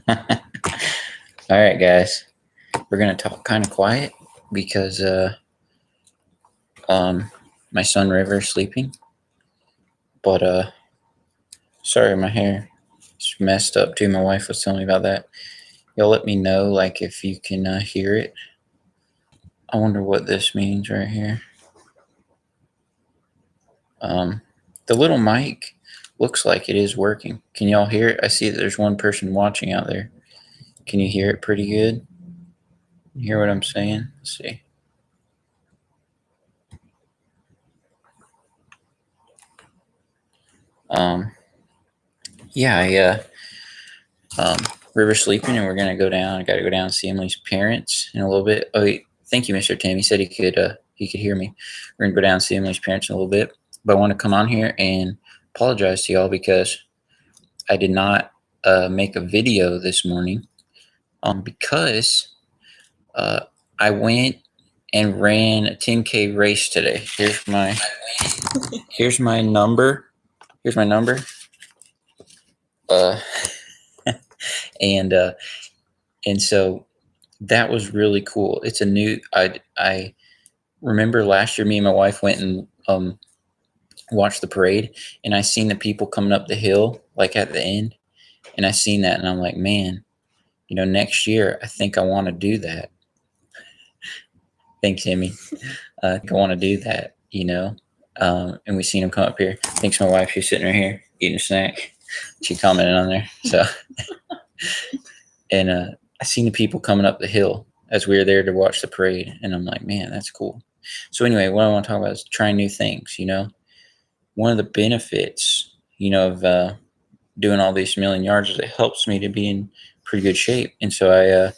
All right, guys. We're gonna talk kind of quiet because my son River is sleeping. But sorry, my hair is messed up too. My wife was telling me about that. Y'all let me know like if you can hear it. I wonder what this means right here. The little mic looks like it is working. Can y'all hear it? I see that there's one person watching out there. Can you hear it pretty good? You hear what I'm saying? Let's see. Yeah, River's sleeping, and we're gonna go down. I gotta go down and see Emily's parents in a little bit. Oh, thank you, Mr. Tim. He said he could hear me. We're gonna go down and see Emily's parents in a little bit. But I want to come on here and apologize to y'all because I did not make a video this morning. Because I went and ran a 10K race today. Here's my number. Here's my number. And so that was really cool. It's a new. I remember last year, me and my wife went and watched the parade, and I seen the people coming up the hill like at the end, and I seen that, and I'm like, man, next year I think I want to do that. Thanks, Emmy. I think I want to do that. And we seen him come up here. Thanks, my wife. She's sitting right here eating a snack. She commented on there. So, and I seen the people coming up the hill as we were there to watch the parade, and I'm like, man, that's cool. So anyway, what I want to talk about is trying new things. One of the benefits, of doing all these million yards is it helps me to be in pretty good shape. And so I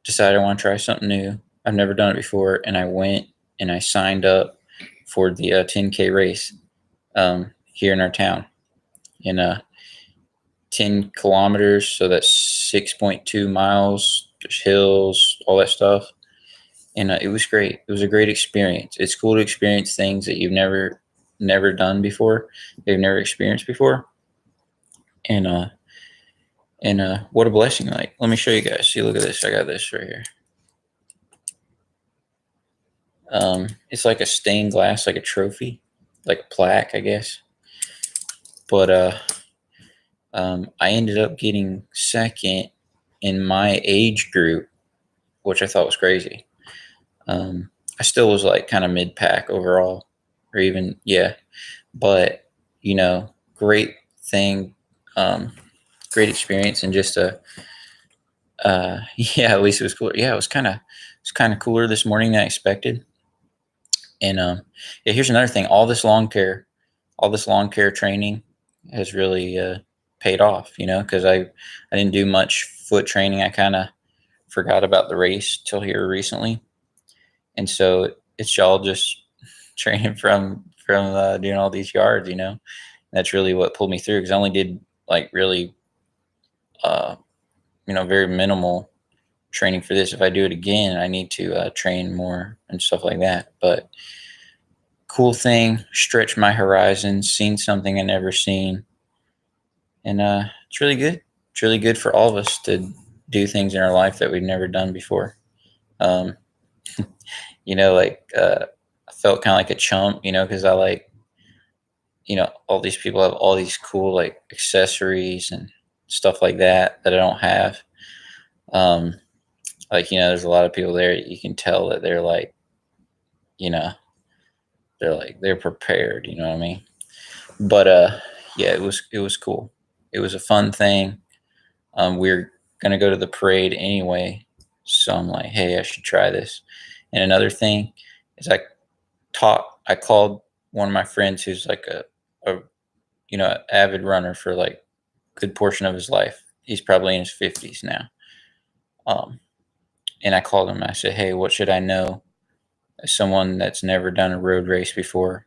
decided I want to try something new. I've never done it before, and I went and I signed up for the 10K race here in our town. In 10 kilometers, so that's 6.2 miles, there's hills, all that stuff. And it was great. It was a great experience. It's cool to experience things that you've never done before, they've never experienced before. And what a blessing. Like, let me show you guys. See, look at this. I got this right here. It's like a stained glass, like a trophy, like a plaque, I guess. But I ended up getting second in my age group, which I thought was crazy. I still was like kind of mid-pack overall, or even, yeah. But, great thing, great experience, and just yeah, at least it was cool. Yeah, it was kind of cooler this morning than I expected. And yeah, here's another thing. All this lawn care training has really paid off, because I didn't do much foot training. I kind of forgot about the race till here recently. And so it's all just training from doing all these yards, That's really what pulled me through, because I only did like really, very minimal training for this. If I do it again, I need to train more and stuff like that. But cool thing, stretch my horizons, seen something I never seen. And it's really good. It's really good for all of us to do things in our life that we've never done before. I felt kind of like a chump, because I like, all these people have all these cool like accessories and stuff like that I don't have. There's a lot of people there. You can tell that they're like, they're prepared. You know what I mean? But yeah, it was cool. It was a fun thing. We're gonna go to the parade anyway, so I'm like, hey, I should try this. And another thing is I called one of my friends who's like a avid runner for like a good portion of his life. He's probably in his 50s now. And I called him and I said, hey, what should I know as someone that's never done a road race before?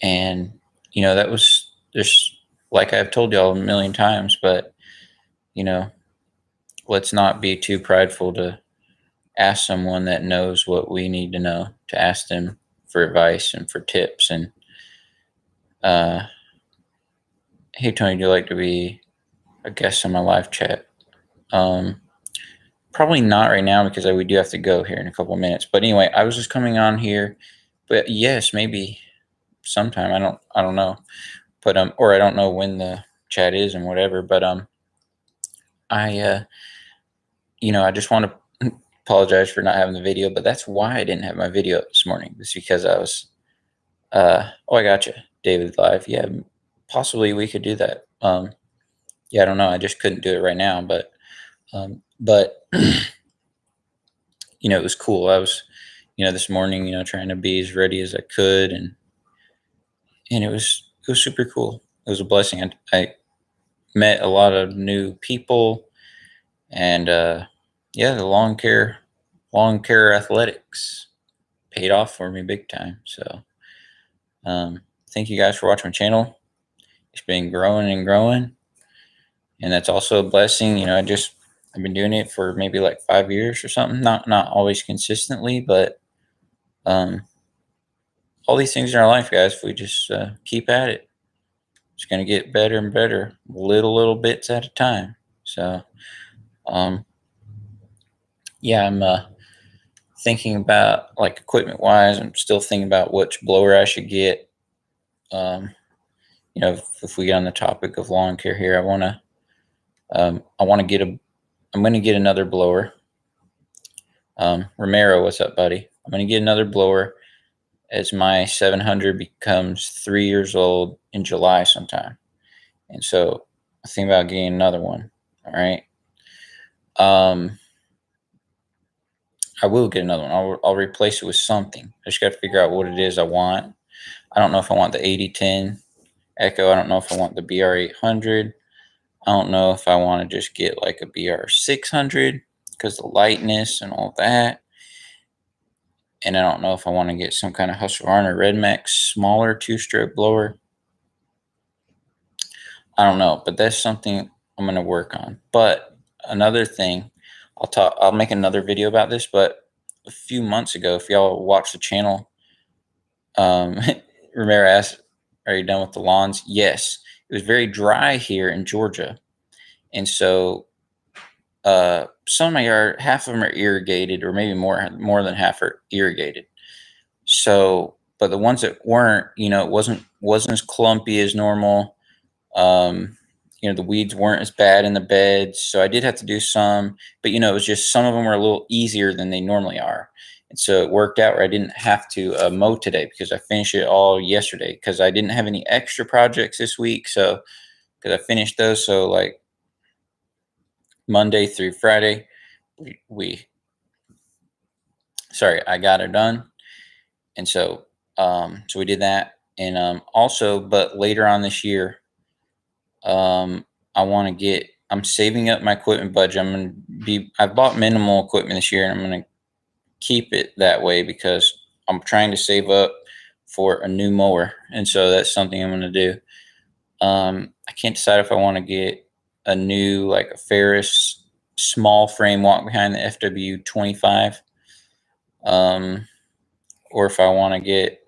And, that was just like I've told y'all a million times, but, let's not be too prideful to ask someone that knows what we need to know, to ask them for advice and for tips. And Hey Tony, do you like to be a guest on my live chat? Um, Probably not right now because we do have to go here in a couple of minutes. But anyway, I was just coming on here. But yes, maybe sometime. I don't know. But or I don't know when the chat is and whatever. But I I just want to apologize for not having the video. But that's why I didn't have my video this morning. It's because I was. Oh, I got you, David live. Yeah, possibly we could do that. Yeah, I don't know. I just couldn't do it right now. But it was cool. I was, this morning, trying to be as ready as I could, and it was super cool. It was a blessing. I met a lot of new people, and yeah, the lawn care athletics paid off for me big time. So thank you guys for watching my channel. It's been growing and growing, and that's also a blessing. I've been doing it for maybe like 5 years or something. Not always consistently, but um, all these things in our life, guys, if we just keep at it, it's going to get better and better, little bits at a time. So, yeah, I'm thinking about, like, equipment wise. I'm still thinking about which blower I should get. If we get on the topic of lawn care here, I want to get I'm going to get another blower. Romero, what's up, buddy? I'm going to get another blower as my 700 becomes 3 years old in July sometime. And so I think about getting another one. All right. I will get another one. I'll replace it with something. I just got to figure out what it is I want. I don't know if I want the 8010 Echo. I don't know if I want the BR800. I don't know if I want to just get like a BR600 because the lightness and all that. And I don't know if I want to get some kind of Husqvarna Red Max smaller 2-stroke blower. I don't know, but that's something I'm going to work on. But another thing, I'll make another video about this, but a few months ago, if y'all watch the channel, Romero asked, are you done with the lawns? Yes. It was very dry here in Georgia. And so some of my yard, half of them are irrigated, or maybe more than half are irrigated. So, but the ones that weren't, it wasn't as clumpy as normal. The weeds weren't as bad in the beds. So I did have to do some, but it was just some of them were a little easier than they normally are. And so it worked out where I didn't have to mow today because I finished it all yesterday because I didn't have any extra projects this week. So, because I finished those. So, like, Monday through Friday, I got it done. And so, so we did that. And also, but later on this year, I'm saving up my equipment budget. I've bought minimal equipment this year, and I'm going to keep it that way because I'm trying to save up for a new mower. And so that's something I'm going to do. I can't decide if I want to get a new, like, a Ferris small frame walk behind the FW25, or if I want to get,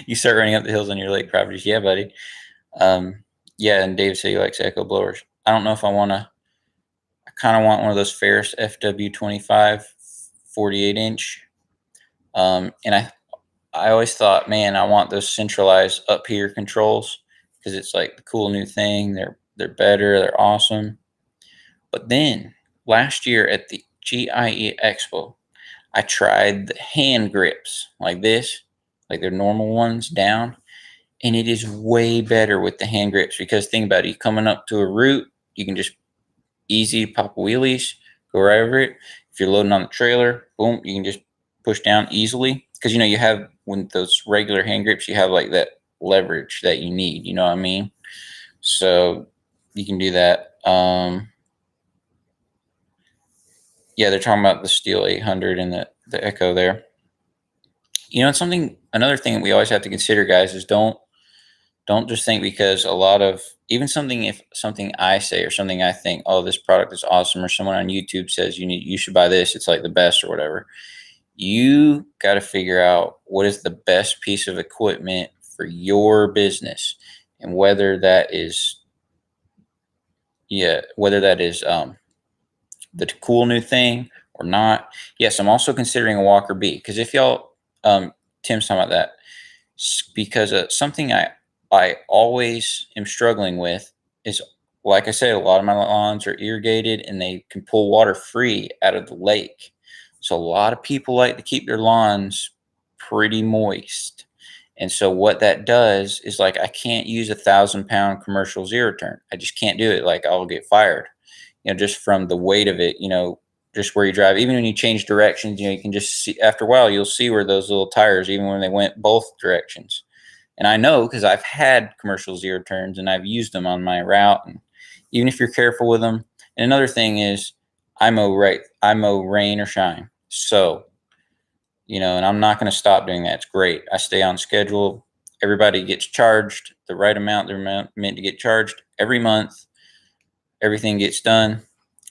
you start running up the hills on your lake properties. Yeah, buddy. Yeah, and Dave said he likes Echo blowers. I don't know if I kind of want one of those Ferris FW25 48-inch. And I always thought, man, I want those centralized up here controls because it's like the cool new thing. They're better. They're awesome. But then last year at the GIE Expo, I tried the hand grips like this, like their normal ones down. And it is way better with the hand grips because think about it. You coming up to a root, you can just easy pop wheelies, go right over it. If you're loading on the trailer, boom, you can just push down easily. Because, you have, when those regular hand grips, you have like that leverage that you need. You know what I mean? So you can do that. Yeah, they're talking about the Steel 800 and the Echo there. It's another thing we always have to consider, guys, is don't just think because if something I say or something I think, oh, this product is awesome, or someone on YouTube says you should buy this, it's like the best or whatever. You got to figure out what is the best piece of equipment for your business. And whether that is, whether that is the cool new thing or not. Yes, I'm also considering a Walker B, because if y'all, Tim's talking about that, because something I always am struggling with is, like I said, a lot of my lawns are irrigated and they can pull water free out of the lake. So a lot of people like to keep their lawns pretty moist. And so what that does is, like, I can't use 1,000-pound commercial zero turn. I just can't do it. Like, I'll get fired, just from the weight of it, just where you drive. Even when you change directions, you can just see, after a while, you'll see where those little tires, even when they went both directions. And I know because I've had commercial zero turns and I've used them on my route. And even if you're careful with them. And another thing is, I mow rain or shine. So, and I'm not going to stop doing that. It's great. I stay on schedule. Everybody gets charged the right amount they're meant to get charged every month. Everything gets done.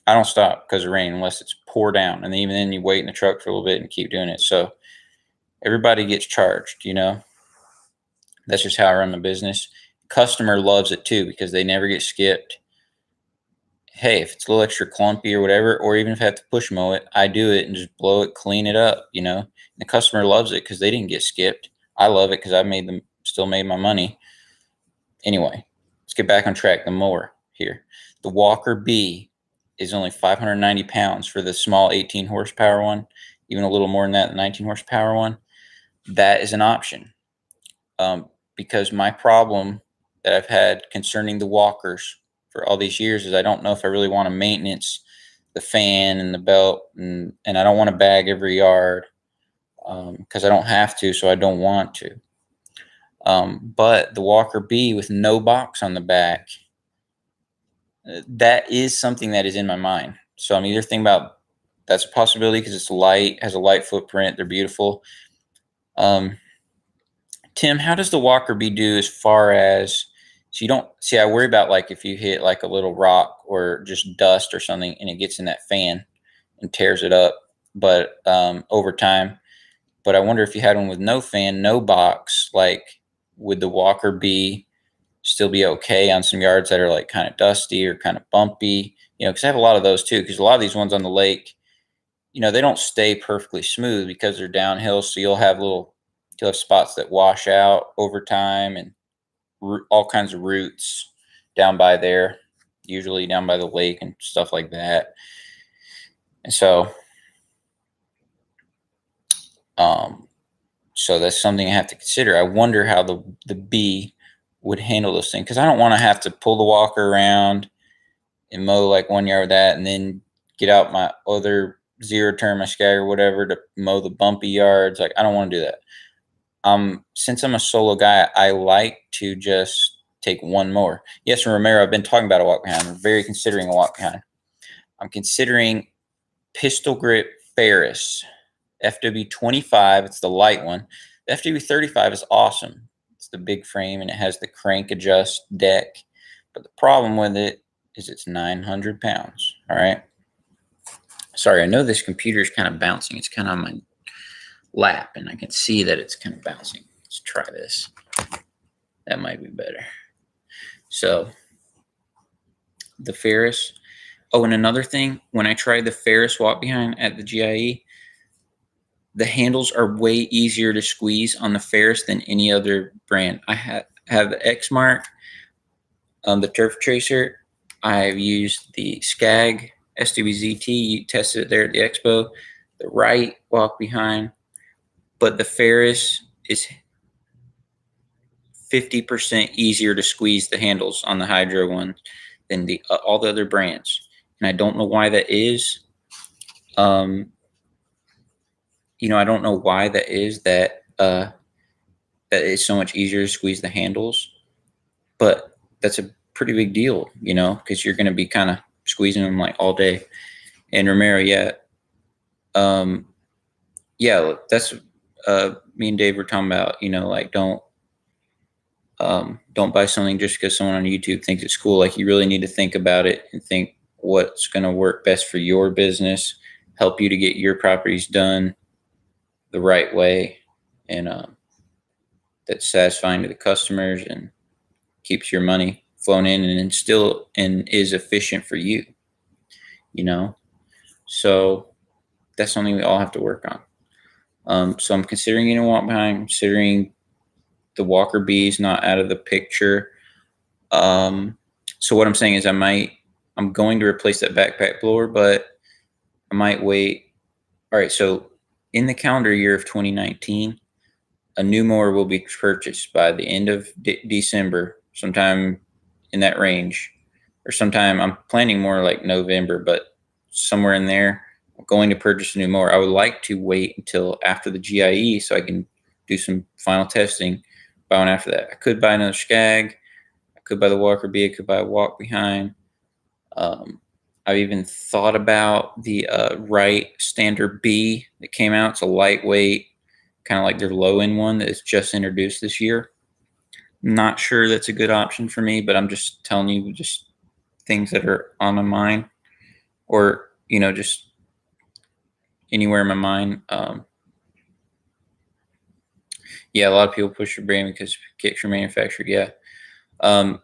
I don't stop because of rain unless it's pour down. And even then you wait in the truck for a little bit and keep doing it. So everybody gets charged, That's just how I run the business. Customer loves it too because they never get skipped. Hey, if it's a little extra clumpy or whatever, or even if I have to push mow it, I do it and just blow it, clean it up, The customer loves it because they didn't get skipped. I love it because I still made my money. Anyway, let's get back on track. The mower here. The Walker B is only 590 pounds for the small 18 horsepower one, even a little more than that, the 19 horsepower one. That is an option. Because my problem that I've had concerning the walkers for all these years is I don't know if I really want to maintenance the fan and the belt, and I don't want to bag every yard because I don't have to, so I don't want to. But the Walker B with no box on the back, that is something that is in my mind. So I'm either thinking about that's a possibility because it's light, has a light footprint, they're beautiful. Tim, how does the Walker B do as far as, so you don't see, I worry about like if you hit like a little rock or just dust or something and it gets in that fan and tears it up, but over time. But I wonder if you had one with no fan, no box, like would the Walker B still be okay on some yards that are like kind of dusty or kind of bumpy? Because I have a lot of those too, because a lot of these ones on the lake, they don't stay perfectly smooth because they're downhill. So you'll have spots that wash out over time and all kinds of roots down by there, usually down by the lake and stuff like that. And so, so that's something I have to consider. I wonder how the B would handle those things, because I don't want to have to pull the walker around and mow like 1 yard of that and then get out my other zero turn, my Skag or whatever, to mow the bumpy yards. Like, I don't want to do that. Since I'm a solo guy, I like to just take one mower. Yes, from Romero, I've been talking about a walk behind. I'm very considering a walk behind. I'm considering pistol grip Ferris FW25. It's the light one. The FW35 is awesome. It's the big frame and it has the crank adjust deck. But the problem with it is it's 900 pounds. All right. Sorry, I know this computer is kind of bouncing. It's kind of on my lap and I can see that it's kind of bouncing. Let's try this. That might be better. So the Ferris. Oh, and another thing, when I tried the Ferris walk behind at the GIE, the handles are way easier to squeeze on the Ferris than any other brand. I have the Exmark, the Turf Tracer. I've used the Skag SWZT. You tested it there at the expo. The Wright walk behind. But the Ferris is 50% easier to squeeze the handles on the Hydro one than all the other brands. And I don't know why that is. I don't know why that is, that it's so much easier to squeeze the handles. But that's a pretty big deal, because you're going to be kind of squeezing them like all day. And Romero, that's me and Dave were talking about, like don't buy something just because someone on YouTube thinks it's cool. Like, you really need to think about it and think what's going to work best for your business, help you to get your properties done the right way, and that's satisfying to the customers. And keeps your money flowing in and still and is efficient for you, you know? So that's something we all have to work on. So I'm considering getting a walk behind, considering the walker bees not out of the picture. So what I'm saying is I'm going to replace that backpack blower, but I might wait. All right. So in the calendar year of 2019, a new mower will be purchased by the end of December, sometime in that range, or sometime I'm planning more like November, but somewhere in there, I'm going to purchase a new mower. I would like to wait until after the GIE so I can do some final testing. Buy one after that. I could buy another Skag. I could buy the Walker B. I could buy a walk behind. Um, I've even thought about the Wright Standard B that came out. It's a lightweight, kind of like their low end one that is just introduced this year. Not sure that's a good option for me, but I'm just telling you just things that are on my mind, or just anywhere in my mind. Yeah, a lot of people push your brand because kicks are manufactured. Yeah. Um,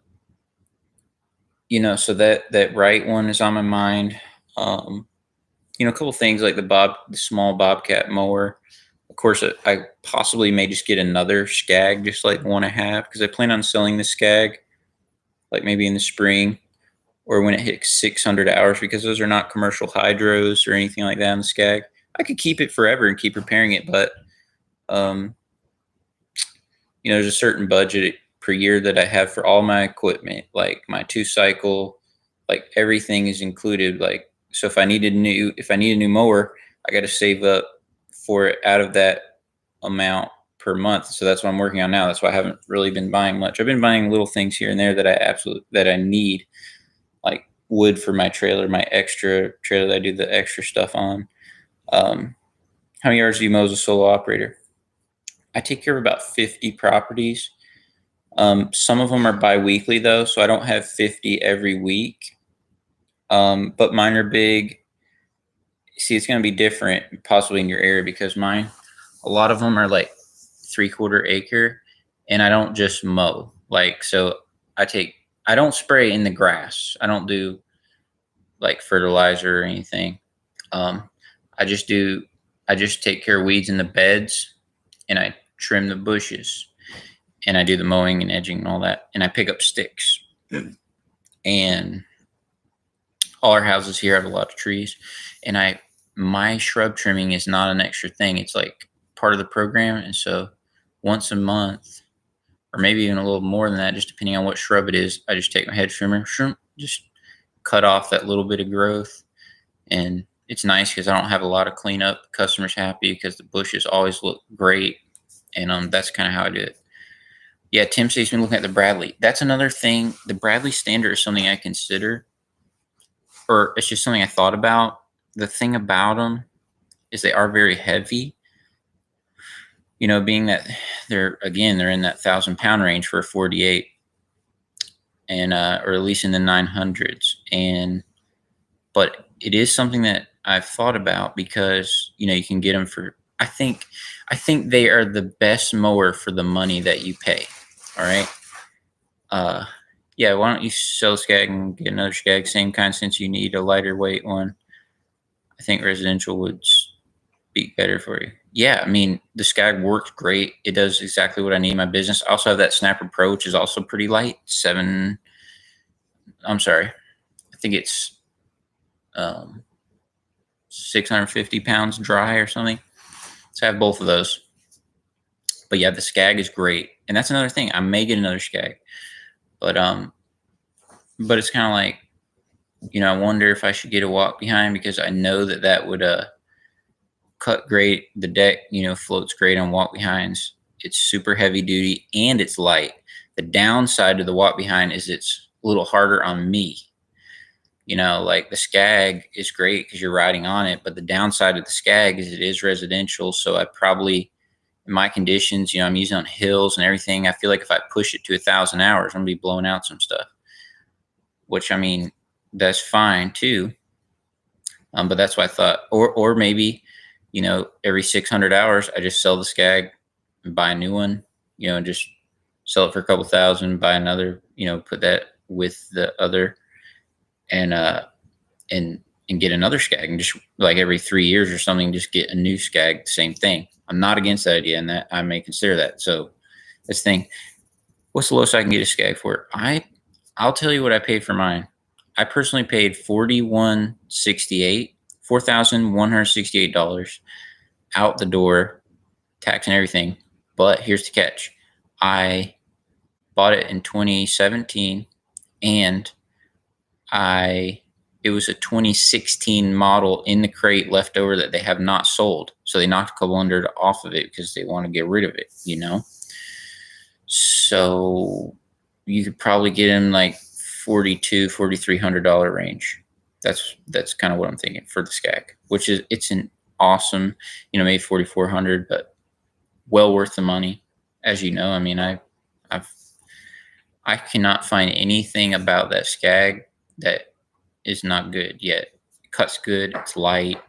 so that right one is on my mind. A couple things like the small Bobcat mower. Of course, I possibly may just get another Skag, just like the one I have, because I plan on selling the Skag, like maybe in the spring or when it hits 600 hours, because those are not commercial hydros or anything like that on the Skag. I could keep it forever and keep repairing it, but um, there's a certain budget per year that I have for all my equipment, like my 2-cycle, like everything is included. Like, so if I need a new mower, I got to save up for it out of that amount per month. So that's what I'm working on now. That's why I haven't really been buying much. I've been buying little things here and there that I need, like wood for my trailer, my extra trailer that I do the extra stuff on. How many yards do you mow as a solo operator? I take care of about 50 properties. Some of them are bi-weekly though, so I don't have 50 every week. But mine are big. See, it's going to be different possibly in your area, because a lot of them are like 3/4 acre, and I don't just mow. Like, so I don't spray in the grass. I don't do like fertilizer or anything. Um, I just take care of weeds in the beds, and I trim the bushes, and I do the mowing and edging and all that, and I pick up sticks. And all our houses here have a lot of trees, and my shrub trimming is not an extra thing. It's like part of the program. And so once a month, or maybe even a little more than that, just depending on what shrub it is, I just take my hedge trimmer, just cut off that little bit of growth. And it's nice because I don't have a lot of cleanup. The customer's happy because the bushes always look great. And that's kind of how I do it. Yeah, Tim says he's been looking at the Bradley. That's another thing. The Bradley Standard is something I consider, or it's just something I thought about. The thing about them is they are very heavy. Being that they're in that 1,000-pound range for a 48, and or at least in the 900s. But it is something that I've thought about, because you can get them for. I think they are the best mower for the money that you pay. All right. Yeah. Why don't you sell Skag and get another Skag, same kind, since you need a lighter weight one? I think residential would be better for you. Yeah, I mean, the Skag works great. It does exactly what I need in my business. I also have that Snapper Pro, which is also pretty light. I think it's 650 pounds dry or something. So I have both of those. But yeah, the Skag is great. And that's another thing. I may get another Skag. But it's kind of like, I wonder if I should get a walk behind, because I know that would cut great. The deck, floats great on walk behinds. It's super heavy duty and it's light. The downside to the walk behind is it's a little harder on me. Like the Skag is great because you're riding on it, but the downside of the Skag is it is residential. So I probably, in my conditions, I'm using on hills and everything. I feel like if I push it to 1,000 hours, I'm gonna be blowing out some stuff, which, I mean, that's fine too. But that's why I thought, or maybe, every 600 hours, I just sell the Skag and buy a new one, and just sell it for a couple thousand, buy another, put that with the other, and and get another skag, and just like every 3 years or something, just get a new skag. Same thing. I'm not against that idea, and that I may consider that. So this thing, what's the lowest I can get a skag for? I'll tell you what I paid for mine. I personally paid $4,168 out the door, tax and everything. But here's the catch: I bought it in 2017, and it was a 2016 model in the crate left over that they have not sold. So they knocked a couple hundred off of it because they want to get rid of it, So you could probably get in like $4,300 range. That's kind of what I'm thinking for the skag, which is, it's an awesome, maybe 4,400, but well worth the money. As you know, I mean, I cannot find anything about that skag that is not good yet. It cuts good. It's light.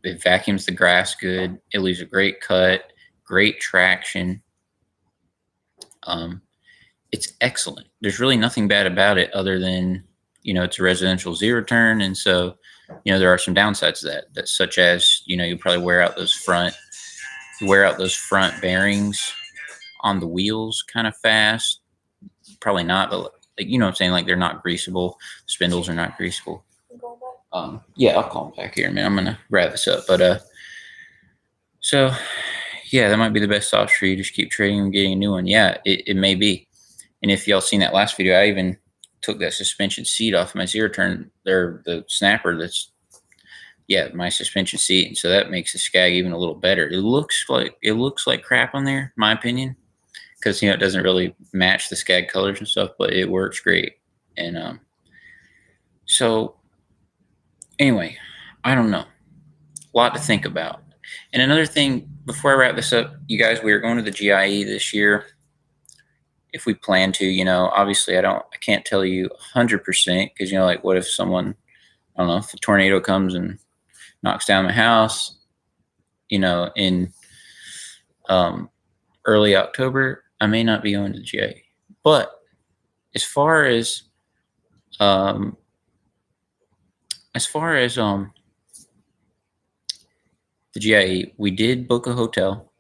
It vacuums the grass good. It leaves a great cut, great traction. It's excellent. There's really nothing bad about it other than, it's a residential zero turn. And so, there are some downsides to that such as, you probably wear out those front bearings on the wheels kind of fast. Probably not, but like, what I'm saying, like they're not greasable. Spindles are not greasable. Yeah, I'll call him back here in a minute. I'm gonna wrap this up, but so yeah, that might be the best option for you. Just keep trading and getting a new one. Yeah, it may be. And if y'all seen that last video, I even took that suspension seat off my zero turn there, the snapper. That's, yeah, my suspension seat, and so that makes the skag even a little better. It looks like crap on there, in my opinion, because it doesn't really match the skag colors and stuff, but it works great. And so anyway, I don't know, a lot to think about. And another thing before I wrap this up, you guys, we are going to the GIE this year, if we plan to. Obviously I can't tell you 100%, because like, what if someone, I don't know, if a tornado comes and knocks down my house, in early October, I may not be going to the GIE. But as far as the GIE, we did book a hotel.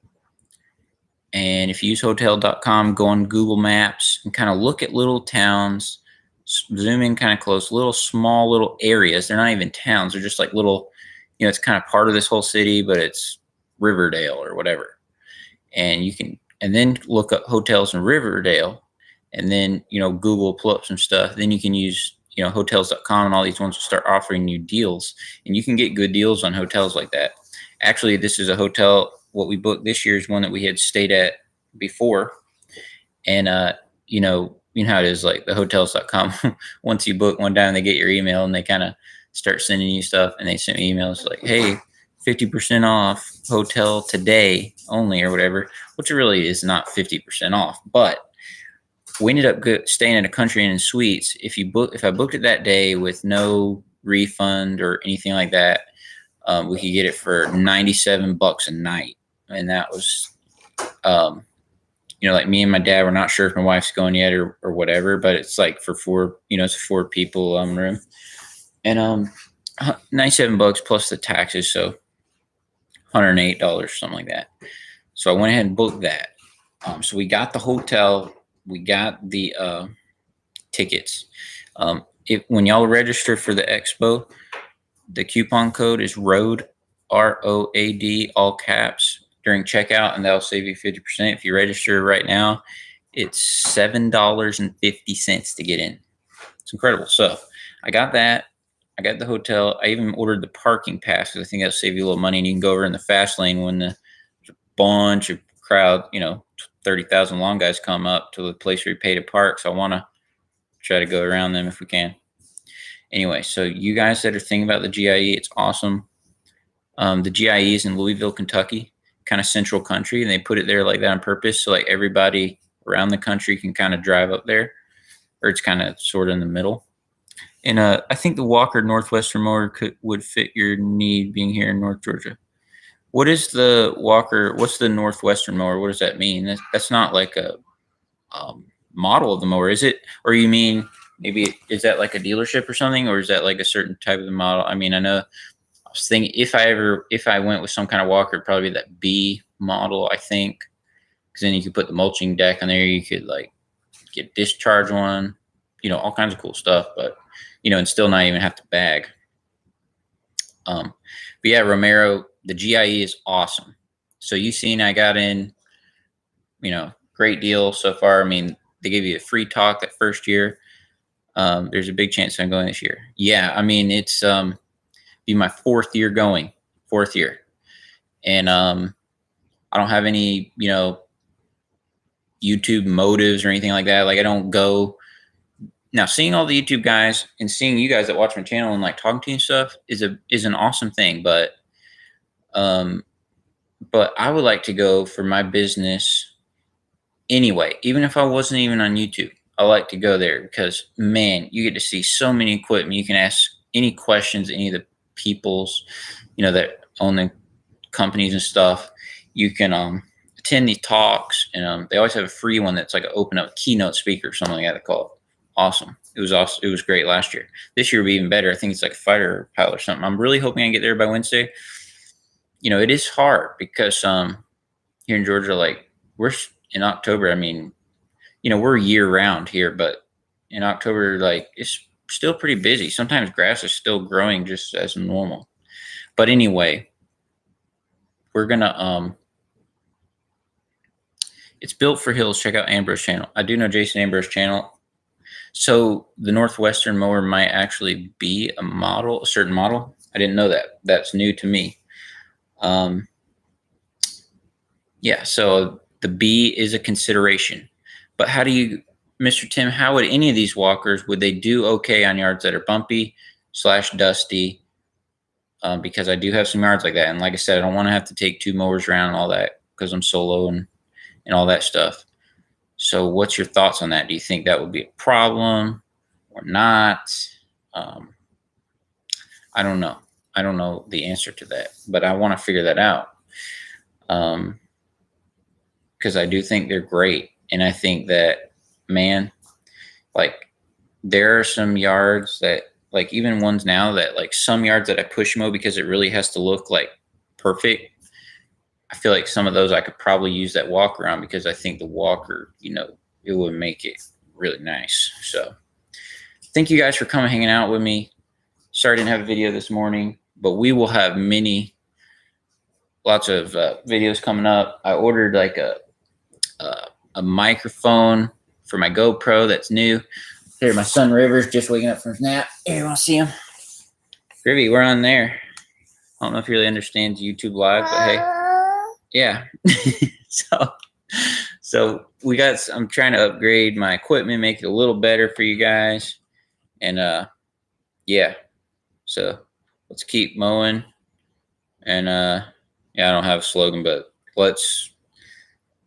And if you use hotel.com, go on Google Maps and kind of look at little towns, zoom in kind of close, small little areas. They're not even towns. They're just like little, it's kind of part of this whole city, but it's Riverdale or whatever. And then look up hotels in Riverdale, and then, Google, pull up some stuff. Then you can use, hotels.com, and all these ones will start offering you deals, and you can get good deals on hotels like that. Actually, this is a hotel. What we booked this year is one that we had stayed at before. And, you know how it is, like the hotels.com. Once you book one down, they get your email and they kind of start sending you stuff. And they sent me emails like, hey, 50% off hotel today only, or whatever, which really is not 50% off. But we ended up staying at a Country Inn and Suites. If I booked it that day with no refund or anything like that, we could get it for $97 a night. And that was, like me and my dad, we're not sure if my wife's going yet or whatever, but it's like for four, it's 4 people room. And $97 plus the taxes, so $108, something like that. So I went ahead and booked that. So we got the hotel, we got the tickets. When y'all register for the expo, the coupon code is ROAD, ROAD, all caps, during checkout, and that'll save you 50%. If you register right now, it's $7.50 to get in. It's incredible. So I got that. I got the hotel. I even ordered the parking pass because I think that'll save you a little money, and you can go over in the fast lane when there's a bunch of crowd, 30,000 long guys come up to the place where you pay to park. So I want to try to go around them if we can. Anyway, so you guys that are thinking about the GIE, it's awesome. The GIE is in Louisville, Kentucky, kind of central country, and they put it there like that on purpose, so like everybody around the country can kind of drive up there, or it's kind of sort of in the middle. And I think the Walker Northwestern mower would fit your need, being here in North Georgia. What is the Walker? What's the Northwestern mower? What does that mean? That's not like a model of the mower. Is it, or you mean maybe is that like a dealership or something, or is that like a certain type of the model? I mean, I know I was thinking if I went with some kind of walker, it'd probably be that B model, I think, because then you could put the mulching deck on there. You could like get discharge one, all kinds of cool stuff, but and still not even have to bag. But yeah, Romero, the GIE is awesome. So you seen I got in, great deal so far. I mean, they gave you a free talk that first year. There's a big chance I'm going this year. Yeah, I mean, it's be my fourth year going, and I don't have any YouTube motives or anything like that. Like I don't go now. Seeing all the YouTube guys and seeing you guys that watch my channel and like talking to you and stuff is an awesome thing. But I would like to go for my business anyway, even if I wasn't even on YouTube. I like to go there because, man, you get to see so many equipment. You can ask any questions, any of the peoples, that own the companies and stuff. You can attend these talks, and they always have a free one that's like an open up keynote speaker or something like that. They call it. Awesome. It was awesome. It was great last year. This year will be even better. I think it's like a fighter pilot or something. I'm really hoping I get there by Wednesday. It is hard because here in Georgia, like we're in October. I mean, we're year round here, but in October, like it's still pretty busy. Sometimes grass is still growing just as normal. But anyway, we're gonna it's built for hills. Check out Ambrose channel. I do know Jason Ambrose channel. So the Northwestern mower might actually be a certain model. I didn't know that. That's new to me. Yeah, so the B is a consideration. But how do you, Mr. Tim, how would any of these walkers, would they do okay on yards that are bumpy / dusty? Because I do have some yards like that. And like I said, I don't want to have to take 2 mowers around and all that because I'm solo and all that stuff. So what's your thoughts on that? Do you think that would be a problem or not? I don't know. I don't know the answer to that, but I want to figure that out. Because I do think they're great. And I think that, man, like there are some yards that, like even ones now that like some yards that I push mow because it really has to look like perfect. I feel like some of those I could probably use that walker on because I think the walker, it would make it really nice. So thank you guys for coming hanging out with me. Sorry I didn't have a video this morning, but we will have lots of videos coming up. I ordered like a microphone for my GoPro that's new. Here, my son River's just waking up from his nap. Here, you want to see him? Rivy, we're on there. I don't know if he really understands YouTube Live, but hey. Yeah. So I'm trying to upgrade my equipment, make it a little better for you guys. And yeah. So let's keep mowing. And yeah, I don't have a slogan, but let's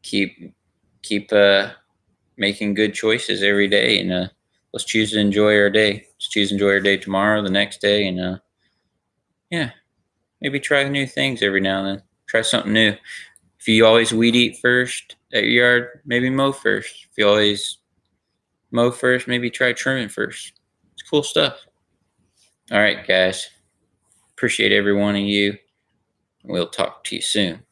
keep making good choices every day, and let's choose to enjoy our day. Let's choose to enjoy our day tomorrow, the next day, and yeah, maybe try new things every now and then. Try something new. If you always weed eat first at your yard, maybe mow first. If you always mow first, maybe try trimming first. It's cool stuff. All right, guys. Appreciate every one of you. We'll talk to you soon.